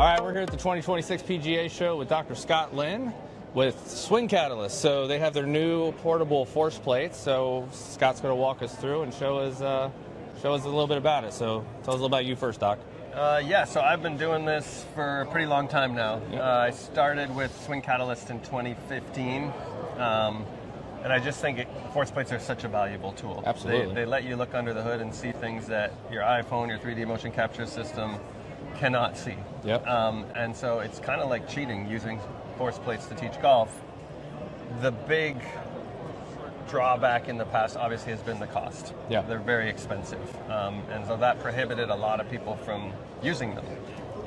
All right, we're here at the 2026 PGA show with Dr. Scott Lynn with Swing Catalyst. So they have their new portable force plates. So Scott's going to walk us through and show us a little bit about it. So tell us a little about you first, Doc. Yeah, so I've been doing this for a pretty long time now. Yep. I started with Swing Catalyst in 2015. And I just think force plates are such a valuable tool. Absolutely. They let you look under the hood and see things that your iPhone, your 3D motion capture system cannot see. Yep. And so it's kind of like cheating using force plates to teach golf. The big drawback in the past obviously has been the cost. Yeah. They're very expensive. And so that prohibited a lot of people from using them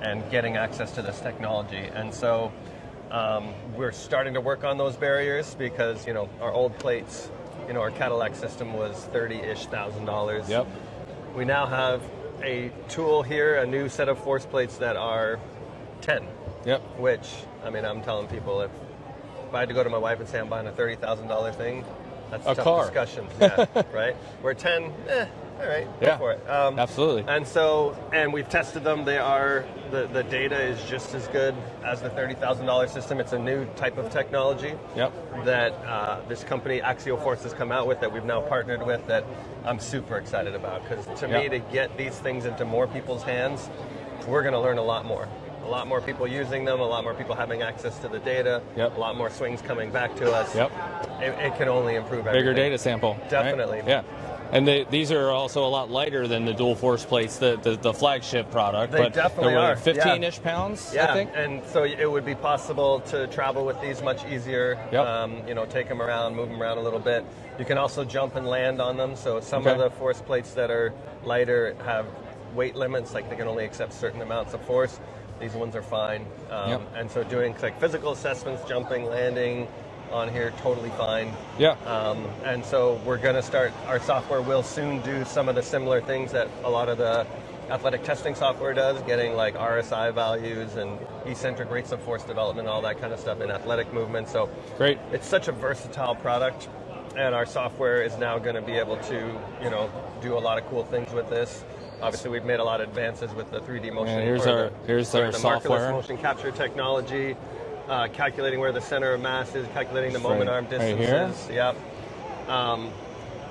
and getting access to this technology. And so we're starting to work on those barriers because, our old plates, our Cadillac system was $30-ish thousand. Yep. We now have a tool here, a new set of force plates that are 10. Yep. Which, I'm telling people, if I had to go to my wife and say I'm buying a $30,000 thing, that's a tough car discussion. Yeah, right? Where 10, all right, yeah, go for it. Absolutely. And we've tested them. They are, the data is just as good as the $30,000 system. It's a new type of technology that this company Axial Force has come out with that we've now partnered with that I'm super excited about. Because to me, to get these things into more people's hands, we're going to learn a lot more. A lot more people using them, a lot more people having access to the data, a lot more swings coming back to us. It can only improve everything. Bigger data sample. Definitely. Right? Yeah. And these are also a lot lighter than the dual force plates, the flagship product. They definitely are. 15-ish pounds, I think? And so it would be possible to travel with these much easier. Take them around, move them around a little bit. You can also jump and land on them. So some of the force plates that are lighter have weight limits, like they can only accept certain amounts of force. These ones are fine. And so doing like physical assessments, jumping, landing on here, totally fine. And so we're going to start, our software will soon do some of the similar things that a lot of the athletic testing software does, getting like RSI values and eccentric rates of force development, all that kind of stuff in athletic movement. So great. It's such a versatile product, and our software is now going to be able to, do a lot of cool things with this. Obviously, we've made a lot of advances with the 3D motion. Here's our software. Markerless motion capture technology, calculating where the center of mass is, calculating the moment arm distances.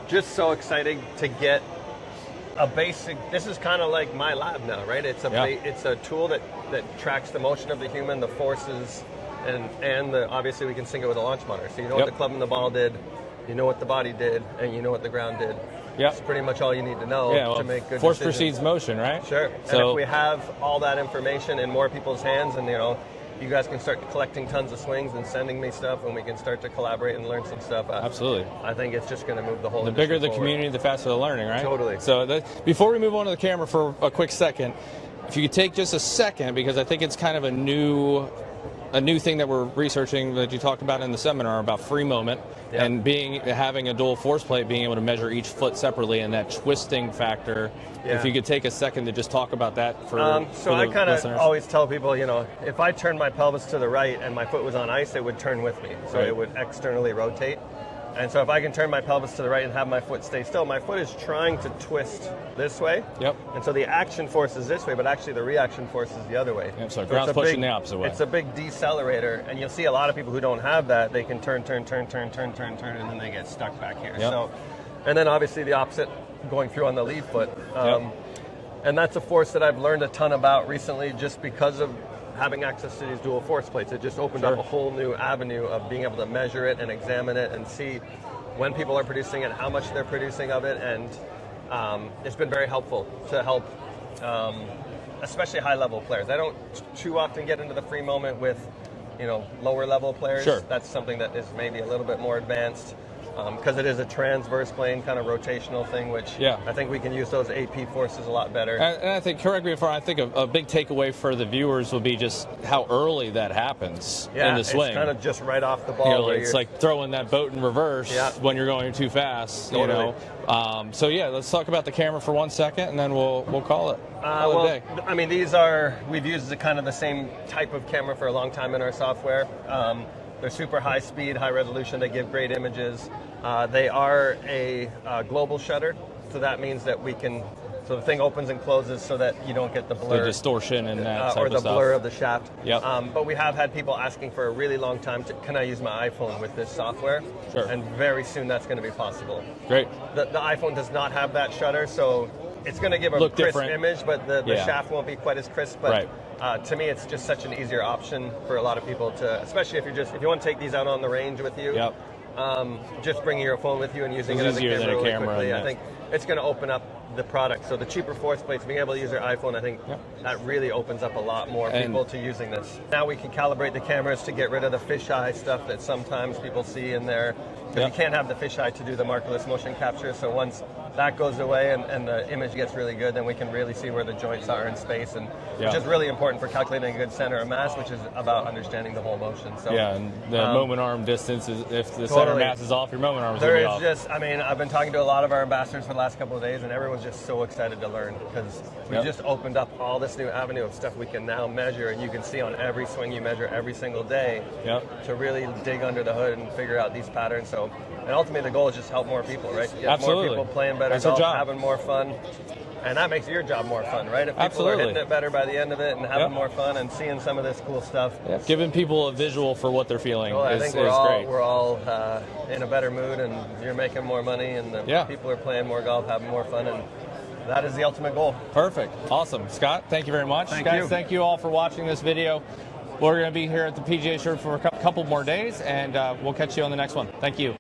Just so exciting to get a basic. This is kind of like my lab now, right? It's a tool that tracks the motion of the human, the forces, and obviously we can sync it with a launch monitor. So you know what the club and the ball did, you know what the body did, and you know what the ground did. It's pretty much all you need to know to make good force decisions. precedes motion, right? Sure. So, and if we have all that information in more people's hands, and you guys can start collecting tons of swings and sending me stuff, and we can start to collaborate and learn some stuff. Absolutely. I think it's just going to move the whole. The bigger the forward. community, the faster the learning, right? Totally. So before we move on to the camera for a quick second, if you could take just a second, because I think it's kind of a new thing that we're researching that you talked about in the seminar about free moment and having a dual force plate, being able to measure each foot separately and that twisting factor. If you could take a second to just talk about that for so I kind of always tell people, if I turned my pelvis to the right and my foot was on ice, it would turn with me. So it would externally rotate. And so if I can turn my pelvis to the right and have my foot stay still, my foot is trying to twist this way. And so the action force is this way, but actually the reaction force is the other way. So ground's pushing the opposite way. It's a big decelerator, and you'll see a lot of people who don't have that, they can turn, and then they get stuck back here. So, and then obviously the opposite going through on the lead foot. And that's a force that I've learned a ton about recently just because of having access to these dual force plates. It just opened up a whole new avenue of being able to measure it and examine it and see when people are producing it, how much they're producing of it, and it's been very helpful to help especially high-level players. I don't too often get into the free moment with lower level players. That's something that is maybe a little bit more advanced. because it is a transverse plane kind of rotational thing, which I think we can use those AP forces a lot better. And I think, correct me if I'm wrong, I think a big takeaway for the viewers will be just how early that happens in the swing. It's kind of just right off the ball. It's like throwing that boat in reverse when you're going too fast. Totally. So let's talk about the camera for 1 second, and then we'll call it. I mean, we've used the same type of camera for a long time in our software. They're super high speed, high resolution. They give great images. They are a global shutter, so that means that we can So the thing opens and closes so that you don't get the blur. The distortion and that type or of the stuff. blur of the shaft. Yep. But we have had people asking for a really long time, can I use my iPhone with this software? Sure. And very soon that's going to be possible. Great. The iPhone does not have that shutter, so it's going to give a Look crisp different. image, but the Yeah. shaft won't be quite as crisp. But Right. to me, it's just such an easier option for a lot of people to, especially if you want to take these out on the range with you. Yep. Just bringing your phone with you and using It's it as a easier camera, than a really camera, quickly. and I think it's going to open up the product. So the cheaper force plates, being able to use your iPhone, I think that really opens up a lot more And- people to using this. Now we can calibrate the cameras to get rid of the fisheye stuff that sometimes people see in there. Because Yep. you can't have the fisheye to do the markerless motion capture. So once that goes away and the image gets really good, then we can really see where the joints are in space, and Yeah. which is really important for calculating a good center of mass, which is about understanding the whole motion. So Yeah, and the moment arm distance is, if the center Totally. mass is off, your moment arm is There going to is be off. just, I mean, I've been talking to a lot of our ambassadors for the last couple of days, and everyone's just so excited to learn because we Yep. just opened up all this new avenue of stuff we can now measure, and you can see on every swing you measure every single day to really dig under the hood and figure out these patterns. So, and ultimately the goal is just help more people, right? Get Absolutely. more people playing better That's our golf, job. having more fun. And that makes your job more fun, right? If people Absolutely. are hitting it better by the end of it and having Yep. more fun and seeing some of this cool stuff. Giving people a visual for what they're feeling Well, I is, think is great. we're all in a better mood, and you're making more money, and the people are playing more golf, having more fun, and that is the ultimate goal. Perfect. Awesome. Scott, thank you very much. Thank Guys, you. thank you all for watching this video. We're going to be here at the PGA Show for a couple more days, and we'll catch you on the next one. Thank you.